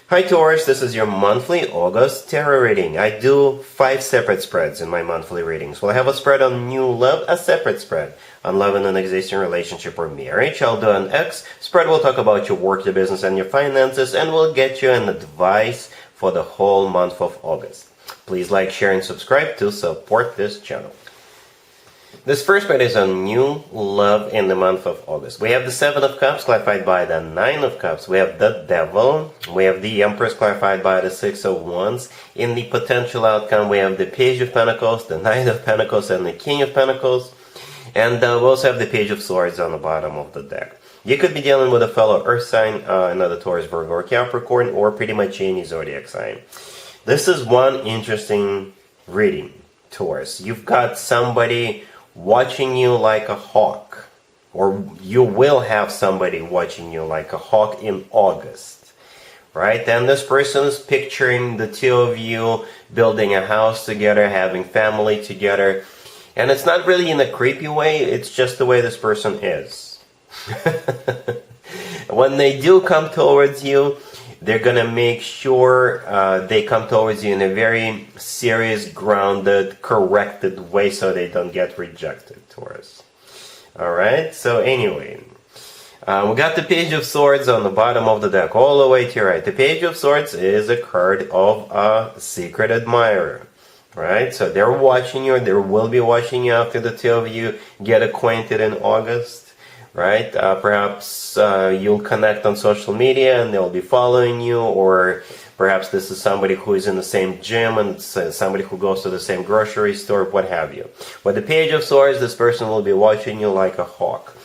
Hi Taurus, this is your monthly August tarot reading. I do 5 separate spreads in my monthly readings. We'll have a spread on new love, a separate spread on love in an existing relationship or marriage. I'll do an X spread. We'll talk about your work, your business, and your finances, and we'll get you an advice for the whole month of August. Please like, share, and subscribe to support this channel. This first spread is on new love in the month of August. We have the Seven of Cups clarified by the Nine of Cups. We have the Devil. We have the Empress clarified by the Six of Wands. In the potential outcome, we have the Page of Pentacles, the Knight of Pentacles, and the King of Pentacles. And we also have the Page of Swords on the bottom of the deck. You could be dealing with a fellow Earth sign, another Taurus, Virgo, or Capricorn, or pretty much any zodiac sign. This is one interesting reading, Taurus. You've got somebody watching you like a hawk, or you will have somebody watching you like a hawk in August, right? And this person is picturing the two of you building a house together, having family together, and it's not really in a creepy way, it's just the way this person is. When they do come towards you, they're gonna make sure they come towards you in a very serious, grounded, corrected way so they don't get rejected, Taurus. Alright, so anyway, we got the Page of Swords on the bottom of the deck, all the way to your right. The Page of Swords is a card of a secret admirer, right? So they're watching you, they will be watching you after the two of you get acquainted in August. Right? Perhaps you'll connect on social media and they'll be following you, or perhaps this is somebody who is in the same gym and somebody who goes to the same grocery store, what have you. With the Page of Swords, this person will be watching you like a hawk.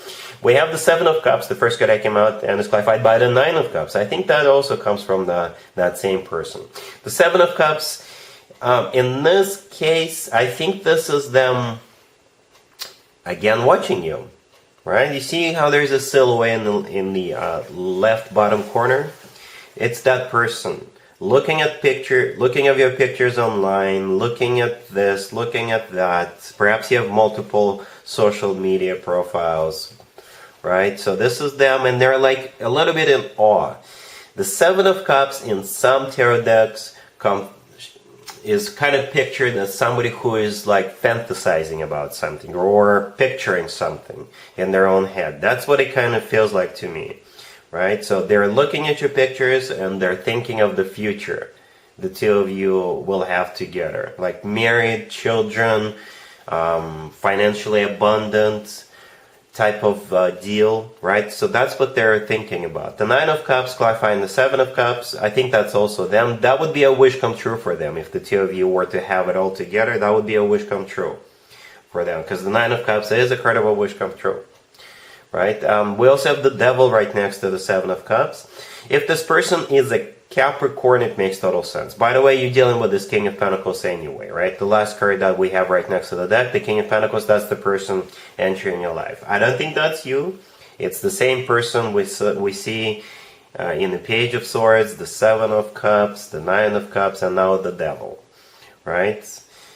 We have the Seven of Cups, the first card that came out, and is clarified by the Nine of Cups. I think that also comes from that same person. The Seven of Cups, in this case, I think this is them, again, watching you. Right? You see how there's a silhouette in the left bottom corner? It's that person looking at your pictures online, looking at this, looking at that. Perhaps you have multiple social media profiles, right? So this is them, and they're like a little bit in awe. The Seven of Cups in some tarot decks is kind of pictured as somebody who is like fantasizing about something or picturing something in their own head. That's what it kind of feels like to me, right? So they're looking at your pictures and they're thinking of the future the two of you will have together, like married, children, financially abundant type of deal, right? So that's what they're thinking about. The Nine of Cups clarifying the Seven of Cups, I think that's also them. That would be a wish come true for them. If the two of you were to have it all together, that would be a wish come true for them, because the Nine of Cups is a card of a wish come true, right? We also have the Devil right next to the Seven of Cups. If this person is a Capricorn, it makes total sense. By the way, you're dealing with this King of Pentacles anyway, right? The last card that we have right next to the deck, the King of Pentacles, that's the person entering your life. I don't think that's you. It's the same person we see in the Page of Swords, the Seven of Cups, the Nine of Cups, and now the Devil, right?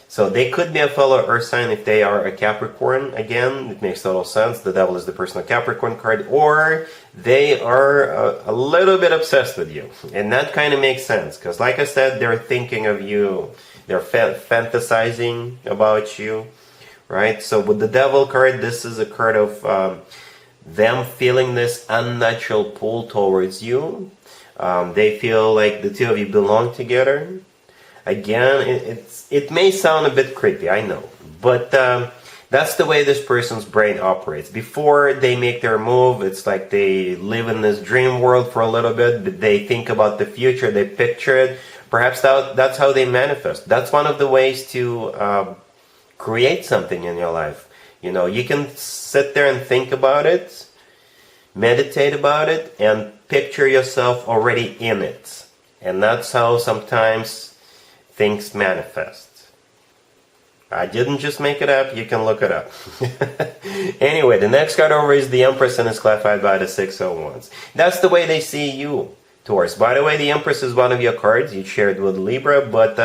So they could be a fellow Earth sign if they are a Capricorn. Again, it makes total sense. The Devil is the personal Capricorn card, or they are a little bit obsessed with you. And that kind of makes sense, because like I said, they're thinking of you. They're fantasizing about you, right? So with the Devil card, this is a card of them feeling this unnatural pull towards you. They feel like the two of you belong together. Again, it may sound a bit creepy, I know, but that's the way this person's brain operates. Before they make their move, it's like they live in this dream world for a little bit, but they think about the future, they picture it. Perhaps that's how they manifest. That's one of the ways to create something in your life. You know, you can sit there and think about it, meditate about it, and picture yourself already in it. And that's how sometimes things manifest. I didn't just make it up, you can look it up. Anyway, the next card over is the Empress and is clarified by the Six of Wands. That's the way they see you, Taurus. By the way, the Empress is one of your cards you shared with Libra, but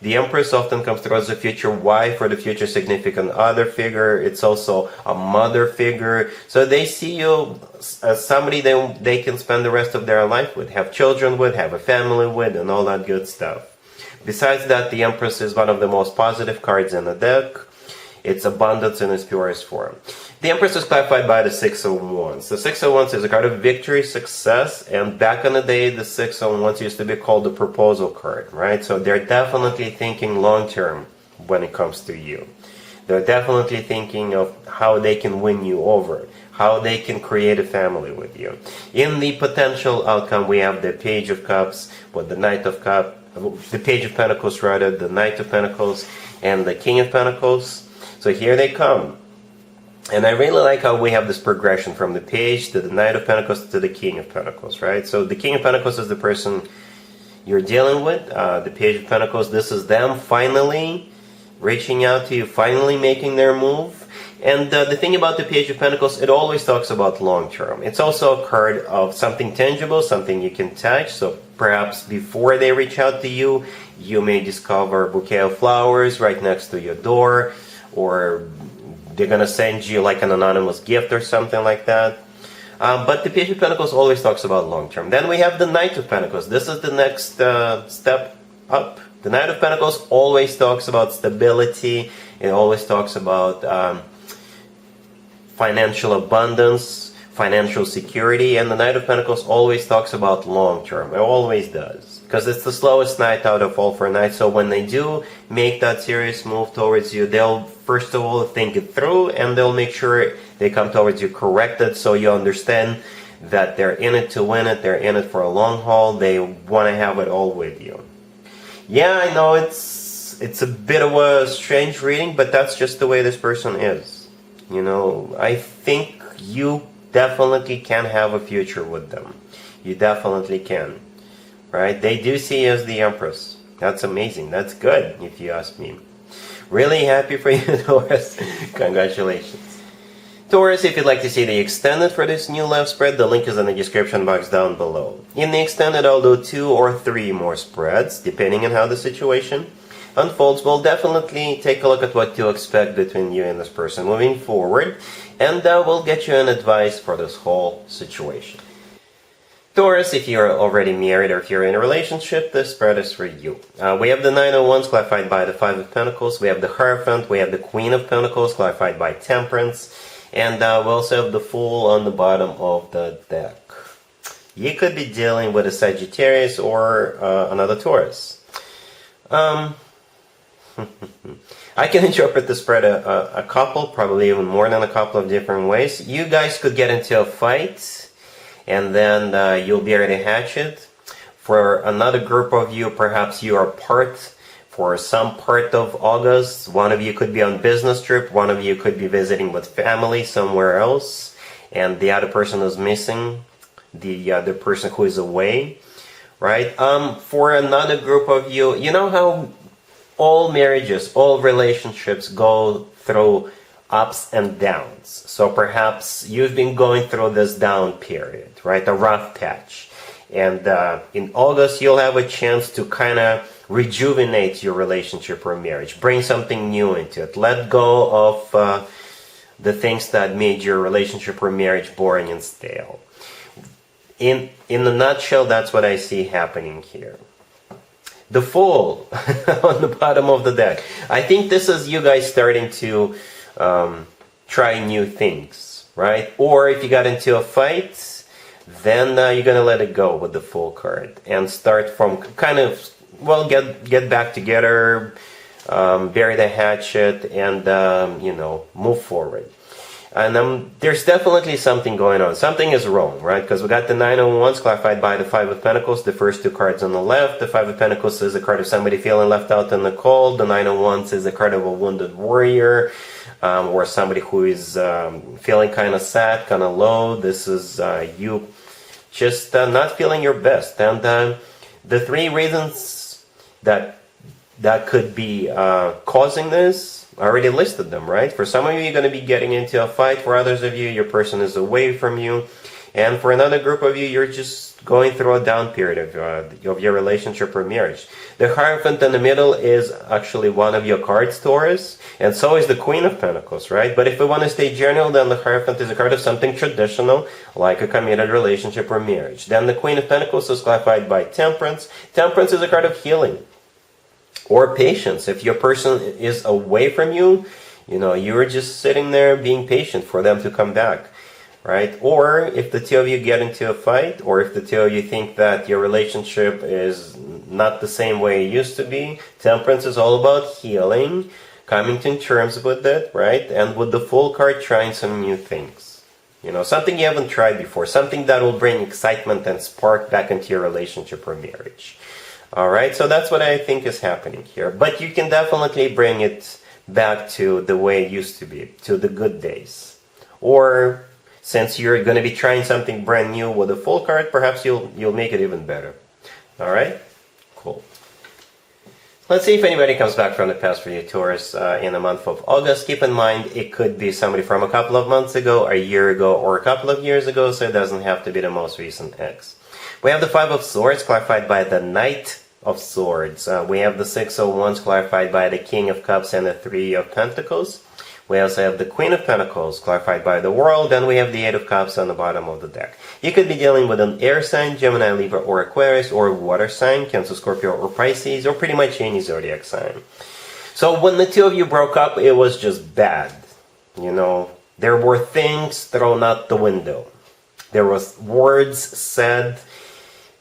the Empress often comes through as a future wife or the future significant other figure. It's also a mother figure. So they see you as somebody they can spend the rest of their life with, have children with, have a family with, and all that good stuff. Besides that, the Empress is one of the most positive cards in the deck. It's abundance in its purest form. The Empress is clarified by the Six of Wands. The Six of Wands is a card of victory, success, and back in the day, the Six of Wands used to be called the proposal card, right? So they're definitely thinking long-term when it comes to you. They're definitely thinking of how they can win you over, how they can create a family with you. In the potential outcome, we have the Page of Cups, with the Knight of Cups, the Page of Pentacles rather, the Knight of Pentacles, and the King of Pentacles. So here they come. And I really like how we have this progression from the Page to the Knight of Pentacles to the King of Pentacles, right? So the King of Pentacles is the person you're dealing with. The Page of Pentacles, this is them finally reaching out to you, finally making their move. And the thing about the Page of Pentacles, it always talks about long term. It's also a card of something tangible, something you can touch. So perhaps before they reach out to you, you may discover a bouquet of flowers right next to your door, or they're going to send you like an anonymous gift or something like that. But the Page of Pentacles always talks about long term. Then we have the Knight of Pentacles. This is the next step up. The Knight of Pentacles always talks about stability. It always talks about financial abundance, financial security. And the Knight of Pentacles always talks about long term. It always does. Because it's the slowest knight out of all 4 knights. So when they do make that serious move towards you, they'll first of all think it through, and they'll make sure they come towards you corrected, so you understand that they're in it to win it, they're in it for a long haul, they want to have it all with you. Yeah, I know it's a bit of a strange reading, but that's just the way this person is. You know, I think you definitely can have a future with them. You definitely can. Right? They do see you as the Empress. That's amazing. That's good, if you ask me. Really happy for you, Taurus. Congratulations. Taurus, if you'd like to see the extended for this new love spread, the link is in the description box down below. In the extended, I'll do 2 or 3 more spreads, depending on how the situation unfolds. We'll definitely take a look at what to expect between you and this person moving forward, and we'll get you an advice for this whole situation. Taurus, if you're already married or if you're in a relationship, this spread is for you. We have the Nine of Wands clarified by the Five of Pentacles. We have the Hierophant. We have the Queen of Pentacles clarified by Temperance. And we also have the Fool on the bottom of the deck. You could be dealing with a Sagittarius or another Taurus. I can interpret the spread a couple, probably even more than a couple of different ways. You guys could get into a fight, and then you'll bury the hatchet. For another group of you, perhaps you are for some part of August. One of you could be on business trip, one of you could be visiting with family somewhere else, and the other person is missing, the other person who is away, right? For another group of you, you know how all marriages, all relationships go through ups and downs. So perhaps you've been going through this down period, right? A rough patch. And in August, you'll have a chance to kind of rejuvenate your relationship or marriage. Bring something new into it. Let go of the things that made your relationship or marriage boring and stale. In a nutshell, that's what I see happening here. The Fool on the bottom of the deck. I think this is you guys starting to try new things, right? Or if you got into a fight, then you're gonna let it go with the Fool card and start from kind of, well, get back together, bury the hatchet, and you know, move forward. And there's definitely something going on. Something is wrong, right? Because we got the Nine of Wands clarified by the Five of Pentacles, the first 2 cards on the left. The Five of Pentacles is a card of somebody feeling left out in the cold. The Nine of Wands is a card of a wounded warrior, or somebody who is feeling kind of sad, kind of low. This is you just not feeling your best. And the 3 reasons that could be causing this, I already listed them, right? For some of you, you're going to be getting into a fight. For others of you, your person is away from you. And for another group of you, you're just going through a down period of your relationship or marriage. The Hierophant in the middle is actually one of your cards, Taurus, and so is the Queen of Pentacles, right? But if we want to stay general, then the Hierophant is a card of something traditional, like a committed relationship or marriage. Then the Queen of Pentacles is clarified by Temperance. Temperance is a card of healing or patience. If your person is away from you, you're just sitting there being patient for them to come back. Right? Or if the two of you get into a fight, or if the two of you think that your relationship is not the same way it used to be, Temperance is all about healing, coming to terms with it, right? And with the Fool card, trying some new things. Something you haven't tried before, something that will bring excitement and spark back into your relationship or marriage. Alright, so that's what I think is happening here. But you can definitely bring it back to the way it used to be, to the good days. Or since you're going to be trying something brand new with a Fool card, perhaps you'll make it even better. All right? Cool. Let's see if anybody comes back from the past for you, Taurus, in the month of August. Keep in mind, it could be somebody from a couple of months ago, a year ago, or a couple of years ago, so it doesn't have to be the most recent ex. We have the Five of Swords, clarified by the Knight of Swords. We have the Six of Wands, clarified by the King of Cups and the Three of Pentacles. We also have the Queen of Pentacles, clarified by the World, and we have the Eight of Cups on the bottom of the deck. You could be dealing with an air sign, Gemini, Libra, or Aquarius, or water sign, Cancer, Scorpio, or Pisces, or pretty much any zodiac sign. So when the two of you broke up, it was just bad. There were things thrown out the window. There was words said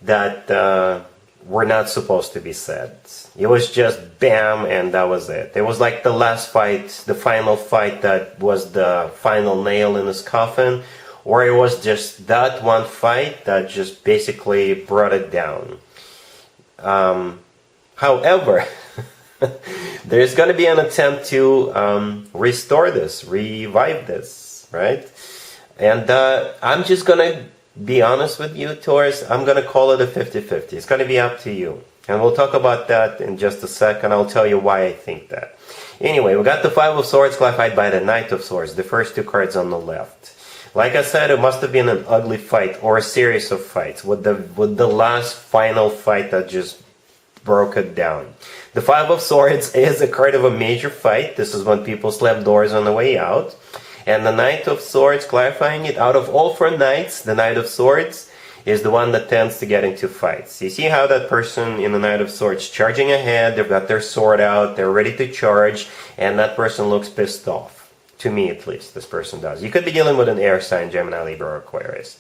that were not supposed to be said. It was just bam, and that was it. It was like the last fight, the final fight that was the final nail in his coffin, or it was just that one fight that just basically brought it down. However, there's going to be an attempt to restore this, revive this, right? And I'm just going to be honest with you, Taurus. I'm going to call it a 50-50. It's going to be up to you. And we'll talk about that in just a second. I'll tell you why I think that. Anyway, we got the Five of Swords clarified by the Knight of Swords, the first two cards on the left. Like I said, it must have been an ugly fight or a series of fights with the last final fight that just broke it down. The Five of Swords is a card of a major fight. This is when people slam doors on the way out. And the Knight of Swords, clarifying it, out of all four knights, the Knight of Swords is the one that tends to get into fights. You see how that person in the Knight of Swords charging ahead, they've got their sword out, they're ready to charge, and that person looks pissed off. To me, at least, this person does. You could be dealing with an air sign, Gemini, Libra, or Aquarius.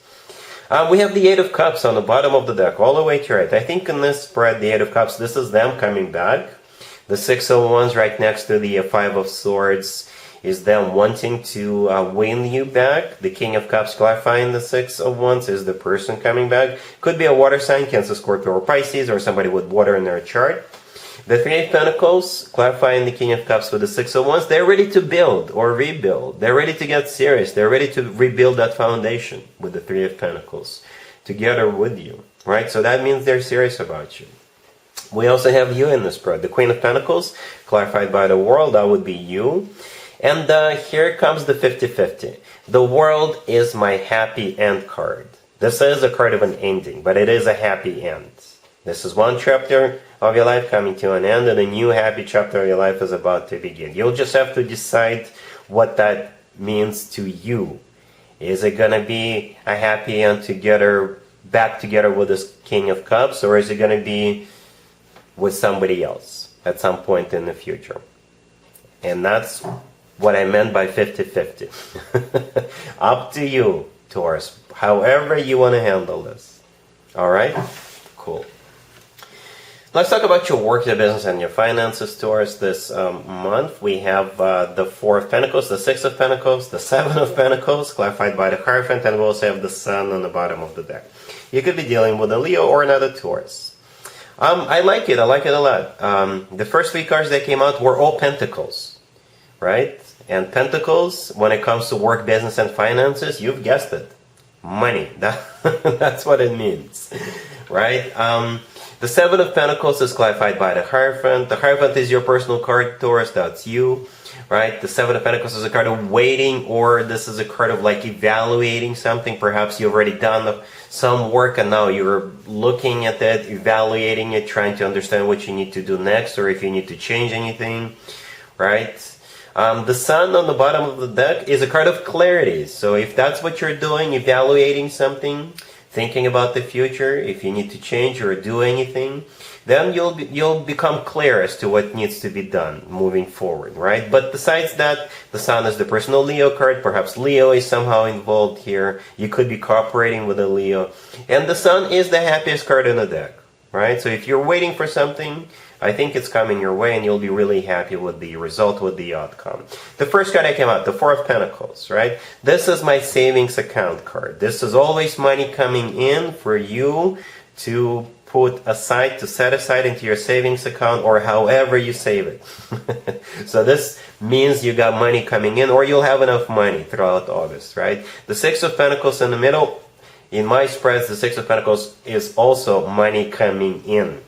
We have the Eight of Cups on the bottom of the deck, all the way to right. I think in this spread, the Eight of Cups, this is them coming back. The Six of Wands right next to the Five of Swords is them wanting to win you back. The King of Cups clarifying the Six of Wands is the person coming back. Could be a water sign, Cancer, Scorpio, or Pisces, or somebody with water in their chart. The Three of Pentacles clarifying the King of Cups with the Six of Wands. They're ready to build or rebuild. They're ready to get serious. They're ready to rebuild that foundation with the Three of Pentacles together with you, right? So that means they're serious about you. We also have you in the spread. The Queen of Pentacles clarified by the World. That would be you. And here comes the 50-50. The World is my happy end card. This is a card of an ending, but it is a happy end. This is one chapter of your life coming to an end, and a new happy chapter of your life is about to begin. You'll just have to decide what that means to you. Is it going to be a happy end together, back together with this King of Cups, or is it going to be with somebody else at some point in the future? And that's what I meant by 50-50. Up to you, Taurus. However you want to handle this. Alright? Cool. Let's talk about your work, your business, and your finances, Taurus. This month we have the Four of Pentacles, the Six of Pentacles, the Seven of Pentacles, clarified by the Hierophant, and we also have the Sun on the bottom of the deck. You could be dealing with a Leo or another Taurus. I like it. I like it a lot. The first three cards that came out were all Pentacles. Right? And Pentacles, when it comes to work, business, and finances, you've guessed it. Money. That's what it means. Right? The Seven of Pentacles is clarified by the Hierophant. The Hierophant is your personal card, Taurus. That's you. right? The Seven of Pentacles is a card of waiting, or this is a card of like evaluating something. Perhaps you've already done some work and now you're looking at that, evaluating it, trying to understand what you need to do next, or if you need to change anything, right? The Sun on the bottom of the deck is a card of clarity. So if that's what you're doing, evaluating something, thinking about the future, if you need to change or do anything, then you'll become clear as to what needs to be done moving forward, right? But besides that, the Sun is the personal Leo card. Perhaps Leo is somehow involved here. You could be cooperating with a Leo. And the Sun is the happiest card in the deck, right? So if you're waiting for something, I think it's coming your way and you'll be really happy with the result, with the outcome. The first card that came out, the Four of Pentacles, right? This is my savings account card. This is always money coming in for you to put aside, to set aside into your savings account, or however you save it. So this means you got money coming in, or you'll have enough money throughout August, right? The Six of Pentacles in the middle, in my spreads, the Six of Pentacles is also money coming in.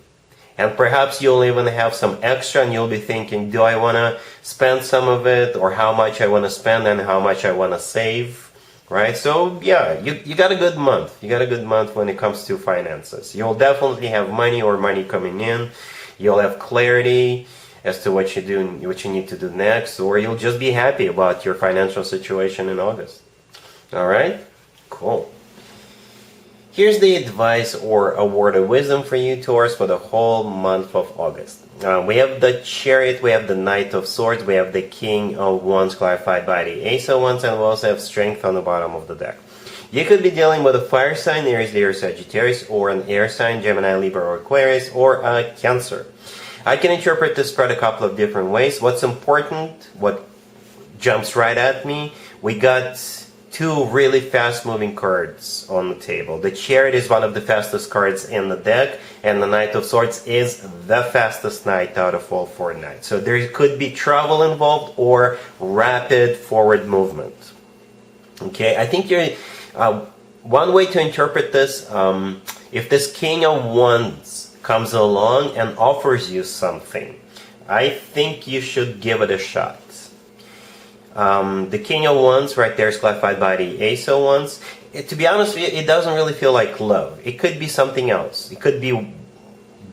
And perhaps you'll even have some extra and you'll be thinking, do I want to spend some of it, or how much I want to spend and how much I want to save, right? So yeah, you got a good month. You got a good month when it comes to finances. You'll definitely have money or money coming in. You'll have clarity as to what you do, what you need to do next, or you'll just be happy about your financial situation in August. All right? Cool. Here's the advice or a word of wisdom for you, Taurus, for the whole month of August. We have the Chariot, we have the Knight of Swords, we have the King of Wands clarified by the Ace of Wands, and we also have Strength on the bottom of the deck. You could be dealing with a fire sign, Aries, Leo, Sagittarius, or an air sign, Gemini, Libra, or Aquarius, or a Cancer. I can interpret this spread a couple of different ways. What's important, what jumps right at me, we got two really fast-moving cards on the table. The Chariot is one of the fastest cards in the deck, and the Knight of Swords is the fastest knight out of all four knights. So there could be travel involved or rapid forward movement. Okay, I think you're one way to interpret this, if this King of Wands comes along and offers you something, I think you should give it a shot. The King of Wands right there is clarified by the Ace of Wands. To be honest with you, it doesn't really feel like love. It could be something else. It could be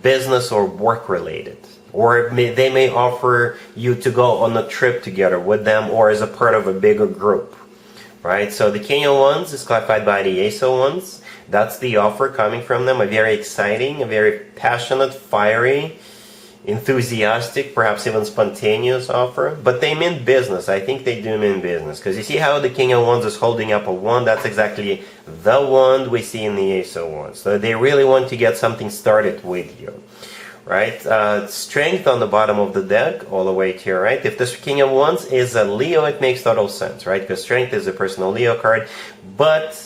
business or work related. Or they may offer you to go on a trip together with them, or as a part of a bigger group. Right? So the King of Wands is clarified by the Ace of Wands. That's the offer coming from them. A very exciting, a very passionate, fiery, enthusiastic, perhaps even spontaneous offer. But they mean business. I think they do mean business. Because you see how the King of Wands is holding up a wand? That's exactly the wand we see in the Ace of Wands. So they really want to get something started with you. Right? Strength on the bottom of the deck, all the way to your right. If this King of Wands is a Leo, it makes total sense, right? Because Strength is a personal Leo card. But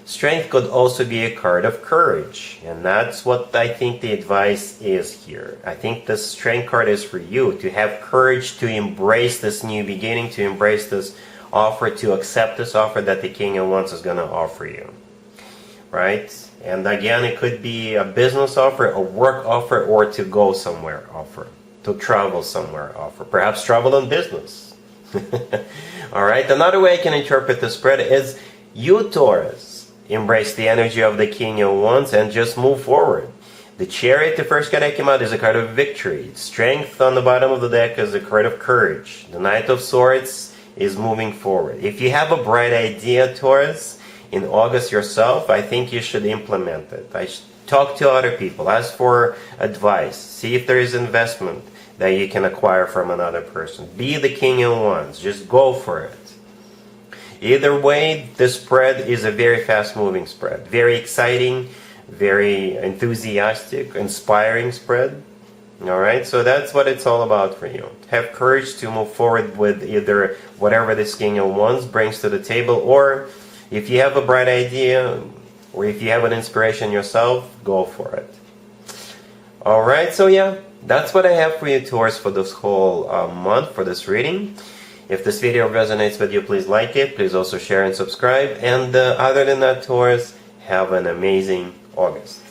Strength could also be a card of courage. And that's what I think the advice is here. I think the Strength card is for you, to have courage to embrace this new beginning, to embrace this offer, to accept this offer that the King of Wands is going to offer you. Right? And again, it could be a business offer, a work offer, or to go somewhere offer, to travel somewhere offer, perhaps travel on business. All right, another way I can interpret the spread is you, Taurus, embrace the energy of the King of Wands and just move forward. The Chariot, the first card that came out, is a card of victory. Strength on the bottom of the deck is a card of courage. The Knight of Swords is moving forward. If you have a bright idea, Taurus, in August yourself, I think you should implement it. Talk to other people, ask for advice, see if there is investment that you can acquire from another person. Be the King of Wands, just go for it. Either way, this spread is a very fast-moving spread, very exciting, very enthusiastic, inspiring spread. All right, so that's what it's all about for you. Have courage to move forward with either whatever this King of Wands brings to the table, or if you have a bright idea, or if you have an inspiration yourself, go for it. Alright, so yeah, that's what I have for you, Taurus, for this whole month, for this reading. If this video resonates with you, please like it. Please also share and subscribe. And other than that, Taurus, have an amazing August.